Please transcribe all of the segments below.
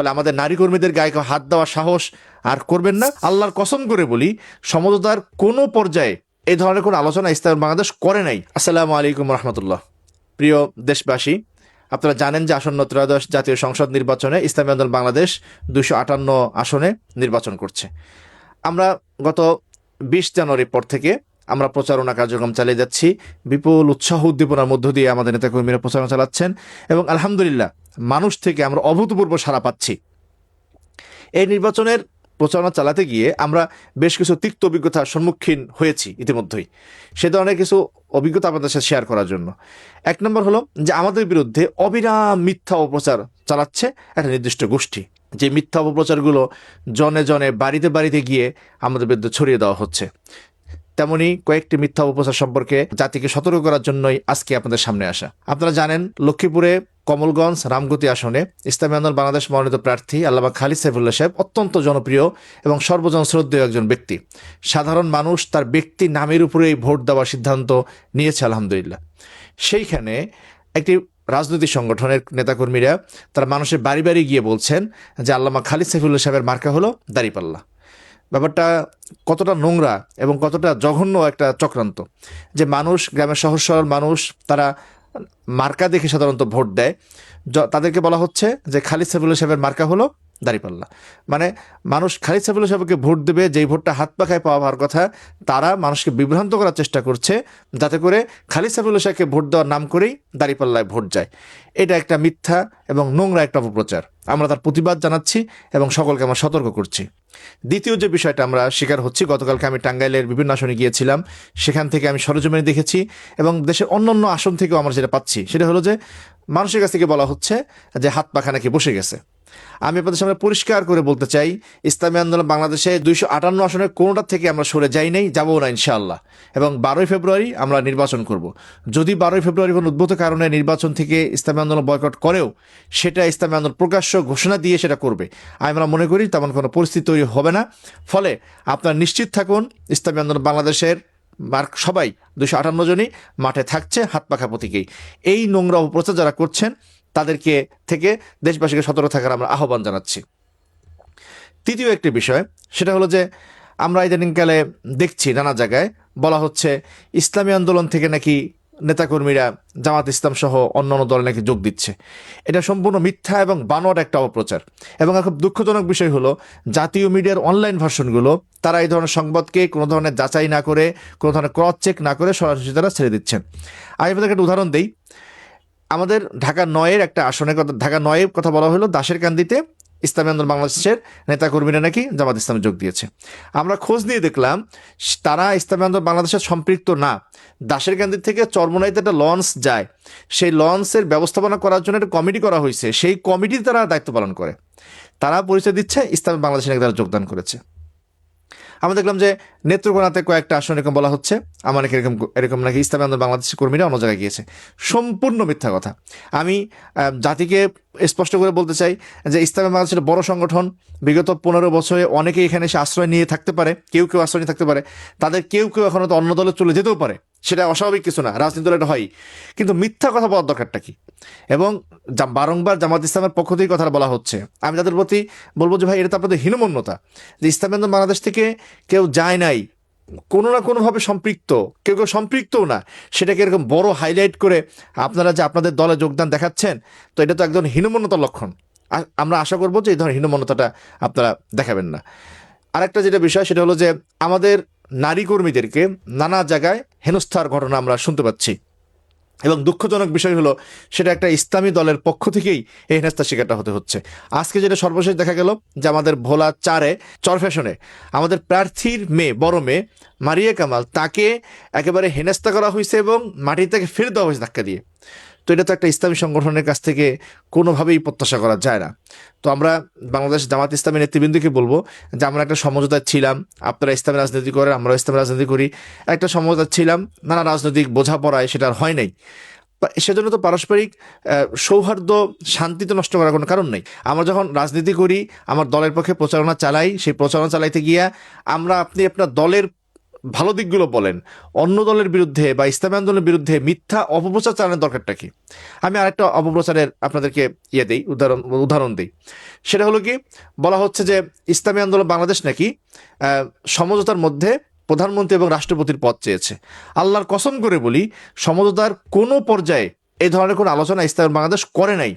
ফলে আমাদের নারী কর্মীদের গায়ে হাত দেওয়ার সাহস আর করবেন না। আল্লাহর কসম করে বলি, সমঝোতার কোনো পর্যায়ে এই ধরনের কোনো আলোচনা ইসলাম বাংলাদেশ করে নাই। আসসালামু আলাইকুম রহমতুল্লাহ। প্রিয় দেশবাসী, আপনারা জানেন যে আসন্ন ত্রয়োদশ জাতীয় সংসদ নির্বাচনে ইসলামী আন্দোলন বাংলাদেশ 258 আসনে নির্বাচন করছে। আমরা গত 20 জানুয়ারির পর থেকে আমরা প্রচারণা কার্যক্রম চালিয়ে যাচ্ছি। বিপুল উৎসাহ উদ্দীপনার মধ্য দিয়ে আমাদের নেতাকর্মীরা প্রচারণা চালাচ্ছেন এবং আলহামদুলিল্লাহ মানুষ থেকে আমরা অভূতপূর্ব সাড়া পাচ্ছি। এই নির্বাচনের প্রচারণা চালাতে গিয়ে আমরা বেশ কিছু তিক্ত অভিজ্ঞতার সম্মুখীন হয়েছি ইতিমধ্যেই। সে ধরনের কিছু অভিজ্ঞতা আপনাদের সাথে শেয়ার করার জন্য। এক নম্বর হলো যে আমাদের বিরুদ্ধে অবিরাম মিথ্যা অপপ্রচার চালাচ্ছে একটা নির্দিষ্ট গোষ্ঠী। যে মিথ্যা অপপ্রচারগুলো জনে জনে বাড়িতে বাড়িতে গিয়ে আমাদের বিরুদ্ধে ছড়িয়ে দেওয়া হচ্ছে। তেমনি কয়েকটি মিথ্যা অপপ্রচার সম্পর্কে জাতিকে সতর্ক করার জন্যই আজকে আপনাদের সামনে আসা। আপনারা জানেন, লক্ষ্মীপুরে কমলগঞ্জ রামগতি আসনে ইসলামী আন্দোলন বাংলাদেশ মনোনীত প্রার্থী আল্লামা খালিদ সাইফুল্লাহ সাহেব অত্যন্ত জনপ্রিয় এবং সর্বজন শ্রদ্ধেয় একজন ব্যক্তি। সাধারণ মানুষ তার ব্যক্তি নামের উপরেই ভোট দেওয়ার সিদ্ধান্ত নিয়েছে আলহামদুলিল্লাহ। সেইখানে একটি রাজনৈতিক সংগঠনের নেতাকর্মীরা তারা মানুষের বাড়ি বাড়ি গিয়ে বলছেন যে আল্লামা খালিদ সাইফুল্লাহ সাহেবের মার্কা হলো দাঁড়িপাল্লা। ব্যাপারটা কতটা নোংরা এবং কতটা জঘন্য একটা চক্রান্ত যে মানুষ, গ্রামের সহজ সরল মানুষ, তারা মার্কা দেখে সাধারণত ভোট দেয়। তাদেরকে বলা হচ্ছে যে খালিদ সাইফুল্লাহ সাহেবের মার্কা হলো দাঁড়িপাল্লা। মানে মানুষ খালিদ সাইফুল্লাহ সাহেবকে ভোট দেবে, যেই ভোটটা হাত পাখায় পাওয়ার কথা, তারা মানুষকে বিভ্রান্ত করার চেষ্টা করছে যাতে করে খালিদ সাইফুল্লাহ সাহেবকে ভোট দেওয়ার নাম করেই দাঁড়িপাল্লায় ভোট যায়। এটা একটা মিথ্যা এবং নোংরা একটা অপপ্রচার। আমরা তার প্রতিবাদ জানাচ্ছি এবং সকলকে আমরা সতর্ক করছি। দ্বিতীয় যে বিষয়টা আমরা শিকার হচ্ছি, গতকালকে আমি টাঙ্গাইলের বিভিন্ন আসনে গিয়েছিলাম, সেখান থেকে আমি সরেজমিনে দেখেছি এবং দেশের অন্যান্য আসন থেকেও আমরা যেটা পাচ্ছি সেটা হলো যে মানুষের কাছ থেকে বলা হচ্ছে যে হাত পাখা নাকি বসে গেছে। আমি আপনাদের সামনে পরিষ্কার করে বলতে চাই, ইসলামী আন্দোলন বাংলাদেশে 258 আসনের কোনোটার থেকে আমরা সরে যাই নাই, যাবো না ইনশাআল্লাহ। এবং 12ই ফেব্রুয়ারি আমরা নির্বাচন করব। যদি 12ই ফেব্রুয়ারি কোনো উদ্ভূত কারণে নির্বাচন থেকে ইসলামী আন্দোলন বয়কট করেও, সেটা ইসলামী আন্দোলন প্রকাশ্য ঘোষণা দিয়ে সেটা করবে। আমরা মনে করি তেমন কোনো পরিস্থিতি তৈরি হবে না। ফলে আপনারা নিশ্চিত থাকুন, ইসলামী আন্দোলন বাংলাদেশের সবাই 258 জনই মাঠে থাকছে হাত পাখা প্রতীকেই। এই নোংরা অপপ্রচার যারা করছেন তাদেরকে থেকে দেশবাসীকে সতর্ক থাকার আমরা আহ্বান জানাচ্ছি। তৃতীয় একটি বিষয়, সেটা হলো যে আমরা ইদানিংকালে দেখছি নানা জায়গায় বলা হচ্ছে ইসলামী আন্দোলন থেকে নাকি নেতাকর্মীরা জামাত ইসলাম সহ অন্যান্য দলে নাকি যোগ দিচ্ছে। এটা সম্পূর্ণ মিথ্যা এবং বানোয়াট একটা অপপ্রচার। এবং খুব দুঃখজনক বিষয় হলো জাতীয় মিডিয়ার অনলাইন ভার্সনগুলো তারা এই ধরনের সংবাদকে কোনো ধরনের যাচাই না করে, কোনো ধরনের ক্রস চেক না করে সরাসরি তারা ছেড়ে দিচ্ছেন। আমি আপনাদেরকে একটা উদাহরণ দিই। আমাদের ঢাকা 9-এর একটা আসনের কথা, ঢাকা 9-এর কথা বলা হলো, দাসেরকান্দিতে ইসলামী আন্দোলন বাংলাদেশের নেতাকর্মীরা নাকি জামাত ইসলামে যোগ দিয়েছে। আমরা খোঁজ নিয়ে দেখলাম তারা ইসলামী আন্দোলন বাংলাদেশের সম্পৃক্ত না। দাসেরকান্দি থেকে চরমোনাইতে একটা লঞ্চ যায়, সেই লঞ্চের ব্যবস্থাপনা করার জন্য একটা কমিটি করা হয়েছে, সেই কমিটির তারা দায়িত্ব পালন করে। তারা পরিচয় দিচ্ছে ইসলামী বাংলাদেশে নাকি তারা যোগদান করেছে। আমরা দেখলাম যে নেত্রকোনাতে কয়েকটা আসন এরকম বলা হচ্ছে আমার নাকি এরকম নাকি ইসলামী আন্দোলন বাংলাদেশের কর্মীরা অন্য জায়গায় গিয়েছে। সম্পূর্ণ মিথ্যা কথা। আমি জাতিকে স্পষ্ট করে বলতে চাই যে ইসলামী বাংলাদেশের বড় সংগঠন, বিগত 15 বছরে অনেকেই এখানে এসে আশ্রয় নিয়ে থাকতে পারে, কেউ কেউ আশ্রয় নিয়ে থাকতে পারে, তাদের কেউ কেউ এখনও তো অন্য দলে চলে যেতেও পারে, সেটা অস্বাভাবিক কিছু না, রাজনীতি দলে এটা হয়। কিন্তু মিথ্যা কথা বলার দরকারটা কি? এবং বারংবার জামাত ইসলামের পক্ষ থেকে কথা বলা হচ্ছে। আমি তাদের প্রতি বলবো যে ভাই, এটা তো আপনাদের হীনমন্যতা যে ইসলামী আন্দোলন বাংলাদেশ থেকে কেউ যায় নাই, কোনো না কোনোভাবে সম্পৃক্ত, কেউ কেউ সম্পৃক্তও না, সেটাকে এরকম বড় হাইলাইট করে আপনারা যে আপনাদের দলে যোগদান দেখাচ্ছেন, তো এটা তো একদম হীনমন্যতার লক্ষণ। আমরা আশা করবো যে এই ধরনের হীনমন্যতাটা আপনারা দেখাবেন না। আরেকটা যেটা বিষয়, সেটা হলো যে আমাদের নারী কর্মীদেরকে নানা জায়গায় হেনস্থার ঘটনা আমরা শুনতে পাচ্ছি এবং দুঃখজনক বিষয় হলো সেটা একটা ইসলামী দলের পক্ষ থেকেই এই হেনস্থার শিকারটা হতে হচ্ছে। আজকে যেটা সর্বশেষ দেখা গেল যে আমাদের ভোলা চরফ্যাশনে আমাদের প্রার্থীর মেয়ে, বড় মেয়ে মারিয়া কামাল, তাকে একেবারে হেনস্থা করা হয়েছে এবং মাটি থেকে ফেলে দেওয়া হয়েছে ধাক্কা দিয়ে। তো এটা তো একটা ইসলামী সংগঠনের কাছ থেকে কোনোভাবেই প্রত্যাশা করা যায় না। তো আমরা বাংলাদেশ জামাত ইসলামী নেতৃবৃন্দকে বলবো যে আমরা একটা সমঝোতায় ছিলাম, আপনারা ইসলামী রাজনীতি করেন, আমরাও ইসলামী রাজনীতি করি, একটা সমঝোতা ছিলাম, নানা রাজনৈতিক বোঝাপড়ায় সেটা আর হয় নাই। সেজন্য তো পারস্পরিক সৌহার্দ্য, শান্তি তো নষ্ট করার কোনো কারণ নেই। আমরা যখন রাজনীতি করি, আমার দলের পক্ষে প্রচারণা চালাই, সেই প্রচারণা চালাইতে গিয়া আমরা আপনি আপনার দলের ভালো দিকগুলো বলেন, অন্য দলের বিরুদ্ধে বা ইসলামী আন্দোলনের বিরুদ্ধে মিথ্যা অপপ্রচার চালানোর দরকারটা কি? আমি আরেকটা অপপ্রচারের আপনাদেরকে উদাহরণ দিই। সেটা হলো কি, বলা হচ্ছে যে ইসলামী আন্দোলন বাংলাদেশ নাকি সমঝোতার মধ্যে প্রধানমন্ত্রী এবং রাষ্ট্রপতির পদ চেয়েছে। আল্লাহর কসম করে বলি, সমঝোতার কোনো পর্যায়ে এই ধরনের কোনো আলোচনা ইসলামী বাংলাদেশ করে নাই।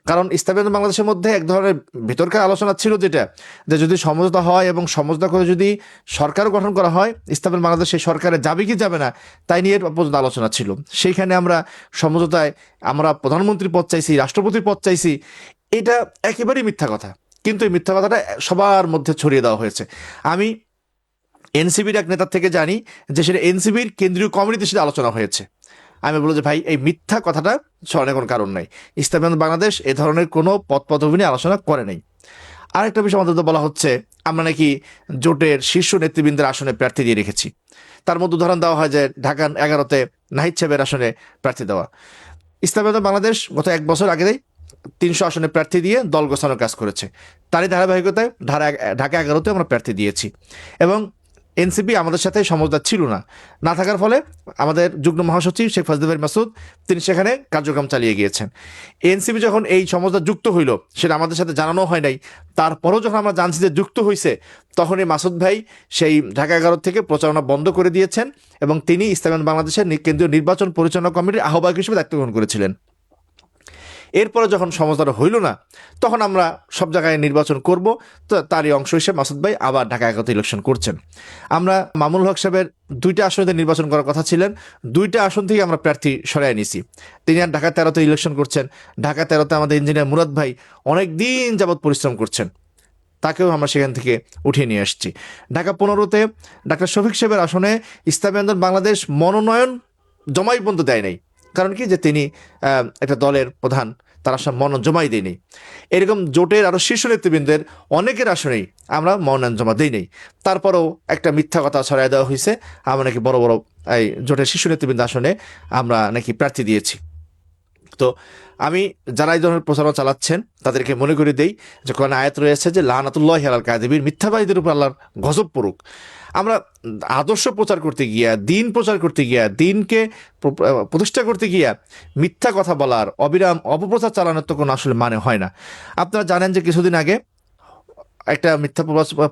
কারণ ইসলামী বাংলাদেশের মধ্যে এক ধরনের ভিতরকার আলোচনা ছিল, যেটা যে যদি সমঝোতা হয় এবং সমঝোতা করে যদি সরকার গঠন করা হয়, ইসলামী বাংলাদেশ সেই সরকারে যাবে কি যাবে না তাই নিয়ে পর্যন্ত আলোচনা ছিল। সেইখানে আমরা সমঝোতায় আমরা প্রধানমন্ত্রীর পদ চাইছি, রাষ্ট্রপতির পদ চাইছি। এটা একেবারেই মিথ্যা কথা, কিন্তু এই মিথ্যা কথাটা সবার মধ্যে ছড়িয়ে দেওয়া হয়েছে। আমি এনসিবির এক নেতার থেকে জানি যে সেটা এনসিবির কেন্দ্রীয় কমিটিতে সেটা আলোচনা হয়েছে। আমি বলবো যে ভাই, এই মিথ্যা কথাটা ছড়ানোর কোনো কারণ নাই। ইসলামী আন্দোলন বাংলাদেশ এ ধরনের কোনো পদপদবি নিয়ে আলোচনা করে নাই। আরেকটা বিষয় আমাদের বলা হচ্ছে, আমরা নাকি জোটের শীর্ষ নেতৃবৃন্দের আসনে প্রার্থী দিয়ে রেখেছি। তার মধ্যে উদাহরণ দেওয়া হয় যে ঢাকা 11-তে নাহিদ সাহেবের আসনে প্রার্থী দেওয়া। ইসলামী আন্দোলন বাংলাদেশ গত 1 বছর আগেই 300 আসনে প্রার্থী দিয়ে দল গোছানোর কাজ করেছে। তারই ধারাবাহিকতায় ঢাকা 11-তে আমরা প্রার্থী দিয়েছি, এবং এনসিপি আমাদের সাথে সমঝোতা ছিল না থাকার ফলে আমাদের যুগ্ম মহাসচিব শেখ ফজলুল মাসুদ তিনি সেখানে কার্যক্রম চালিয়ে গিয়েছেন। এনসিপি যখন এই সমঝোতা যুক্ত হইল, সেটা আমাদের সাথে জানানো হয় নাই। তারপরও যখন আমরা জানছি যে যুক্ত হয়েছে, তখনই মাসুদ ভাই সেই ঢাকা 11 থেকে প্রচারণা বন্ধ করে দিয়েছেন, এবং তিনি ইসলামী বাংলাদেশের কেন্দ্রীয় নির্বাচন পরিচালনা কমিটির আহ্বায়ক হিসেবে দায়িত্ব গ্রহণ করেছিলেন। এরপরে যখন সমঝোতা হইল না, তখন আমরা সব জায়গায় নির্বাচন করব, তো তারই অংশ হিসেবে মাসুদ ভাই আবার ঢাকা 11-তে ইলেকশন করছেন। আমরা মামুনুল হক সাহেবের 2টা আসনে নির্বাচন করার কথা ছিলেন, 2টা আসন থেকে আমরা প্রার্থী সরাই নিছি। তিনি আর ঢাকা 13-তে ইলেকশন করছেন। ঢাকা 13-তে আমাদের ইঞ্জিনিয়ার মুরাদ ভাই অনেক দিন যাবৎ পরিশ্রম করছেন, তাকেও আমরা সেখান থেকে উঠিয়ে নিয়ে আসছি। ঢাকা 15-তে ডাক্তার শফিক সাহেবের আসনে ইসলামী আন্দোলন বাংলাদেশ মনোনয়ন জমাই পর্যন্ত দেয় নাই। কারণ কি, যে তিনি একটা দলের প্রধান, তার আসলে মনোনয়ন জমাই দেয়নি। এরকম জোটের আরও শীর্ষ নেতৃবৃন্দের অনেকের আসনেই আমরা মনোনয়ন জমা দিই নাই। তারপরেও একটা মিথ্যা কথা ছড়াই দেওয়া হয়েছে, আমরা নাকি বড় বড় এই জোটের শীর্ষ নেতৃবৃন্দ আসনে আমরা নাকি প্রার্থী দিয়েছি। তো আমি যারা এই ধরনের প্রচারণা চালাচ্ছেন তাদেরকে মনে করে দেই যে কোরআনে আয়াত রয়েছে যে লানাতুল্লাহি আলাল কাযিবিন, মিথ্যাবাদীদের উপর আল্লাহর গজব পড়ুক। আমরা আদর্শ প্রচার করতে গিয়া, দিন প্রচার করতে গিয়া, দিনকে প্রতিষ্ঠা করতে গিয়া মিথ্যা কথা বলার, অবিরাম অপপ্রচার চালানোর তো কোনো আসলে মানে হয় না। আপনারা জানেন যে কিছুদিন আগে একটা মিথ্যা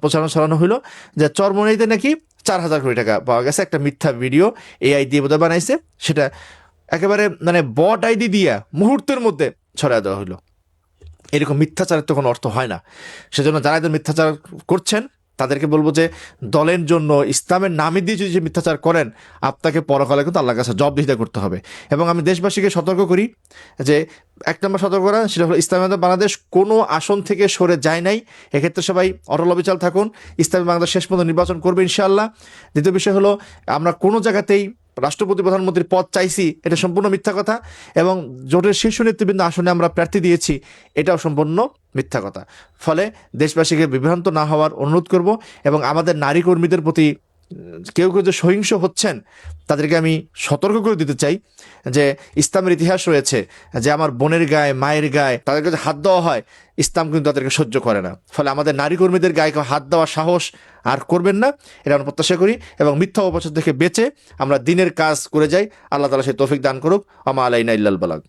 প্রচারণা চালানো হইলো যে চরমোনাইতে নাকি 4,000 কোটি টাকা পাওয়া গেছে। একটা মিথ্যা ভিডিও এআই দিয়ে বোধহয় বানাইছে, সেটা একেবারে মানে বট আইডি দিয়া মুহূর্তের মধ্যে ছড়াই দেওয়া হলো। এরকম মিথ্যাচারের তো কোনো অর্থ হয় না। সেজন্য যারা এদের মিথ্যাচার করছেন তাদেরকে বলবো যে দলের জন্য, ইসলামের নামে দিয়ে যদি মিথ্যাচার করেন, আপনাকে পরকালে কিন্তু আল্লাহর কাছে জবাবদিহিতা করতে হবে। এবং আমি দেশবাসীকে সতর্ক করি যে 1 নম্বর সতর্ক করা, সেটা হলো ইসলামী বাংলাদেশ কোনো আসন থেকে সরে যায় নাই। এক্ষেত্রে সবাই অটল অবিচল থাকুন। ইসলামী বাংলাদেশ শেষ পর্যন্ত নির্বাচন করবে ইনশাআল্লাহ। দ্বিতীয় বিষয় হলো, আমরা কোনো জায়গাতেই রাষ্ট্রপতি প্রধানমন্ত্রীর পদ চাইছি, এটা সম্পূর্ণ মিথ্যা কথা। এবং জোটের শীর্ষ নেতৃবৃন্দ আসনে আমরা প্রার্থী দিয়েছি, এটাও সম্পূর্ণ মিথ্যা কথা। ফলে দেশবাসীকে বিভ্রান্ত না হওয়ার অনুরোধ করব। এবং আমাদের নারী কর্মীদের প্রতি কেউ কেউ যে সহিংস হচ্ছেন, তাদেরকে আমি সতর্ক করে দিতে চাই যে ইসলামের ইতিহাস রয়েছে যে আমার বোনের গায়ে, মায়ের গায়ে তাদেরকে যে হাত দেওয়া হয়, ইসলাম কিন্তু তাদেরকে সহ্য করে না। ফলে আমাদের নারী কর্মীদের গায়ে হাত দেওয়ার সাহস আর করবেন না, এটা আমরা প্রত্যাশা করি। এবং মিথ্যা অপপ্রচার থেকে বেঁচে আমরা দিনের কাজ করে যাই। আল্লাহ তাআলা সেই তৌফিক দান করুক। আমা আলাইনা ইল্লাল বালাগ।